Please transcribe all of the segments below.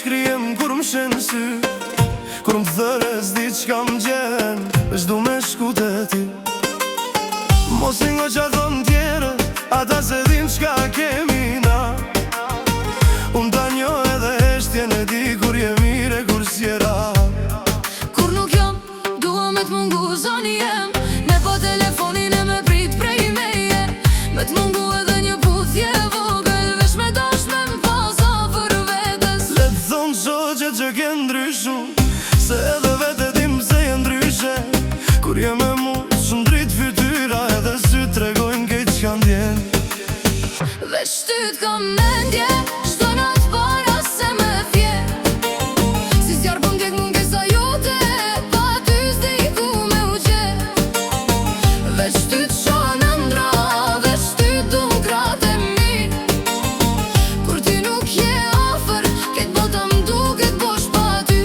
shkrijem kur më shenë sy, kur më thërës diçka më gjen, veç du me shku të ty. Mos një ngo qa thonë tjere, ata se din qka kemi na. Unë ta njo edhe eshtje në di kur je mire kur s'jera. Kur nuk jam, dua me t'mungu zoni jem, me po telefonin e me prit prej meje, me t'mungu edhe një puthje vogël, vesh me dash me m'pasa për vetës. Le t'thonë shoqet që ke ndryshu, se edhe vete tim se je ndryshe. Kur je me mu, shumë drit fytyra, edhe sy t'regojnë kejt qka ndjen. Veç ty t'kam mendje, shto nat para se me fje. Si zjarë po m'djek mungesa jote, pa ty s'di ku me u qe. Veç ty t'shoha në ndra, veç ty du krate mi. Kur ty nuk je afer, ket bota m'duket bosh pa ty.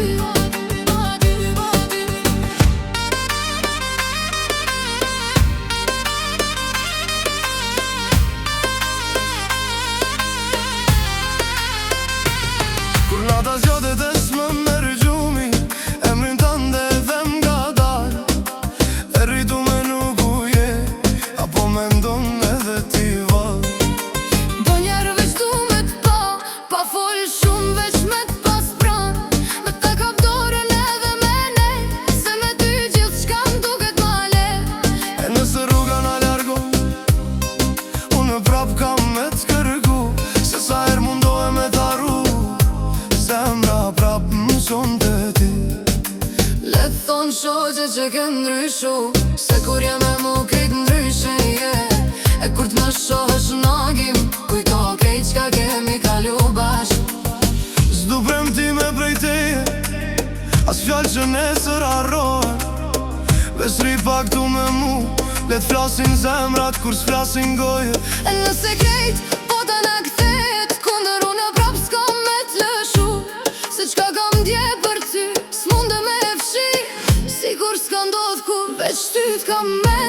Kur nata zjotet e s'më merë gjumi, emrin tënde e them nga dal. E rritu me nuk u je, apo me ndonë edhe ti val. Do njerë veç du me t'pa, pa fol shumë veç me t'pas pran. Me të kap dorën edhe me nej, se me ty gjithë shka m'duket ma le. E nëse rruga na largon, unë prap kam me t'kërku, se sa her mundohem me t'arru, zemra prap mëson të ti. Le thonë shoqe që ke ndryshu, se kur jem e mu kejt ndryshe je. E kur t'me shohësh nagim, kujto kejt qka kemi kalu bashk. S'du premtime prej teje, as fjallë që nesër harrohen. Veç ri pak tu me mu, le t'flasin zemrat kur s'flasin goje. E nëse krejt, po ta na kthehet, kundër unë prap s'kam me t'lëshu. Se qka kam dje për ty, s'munde me e fshi, si kur s'ka ndodh kur veç ty t'kam me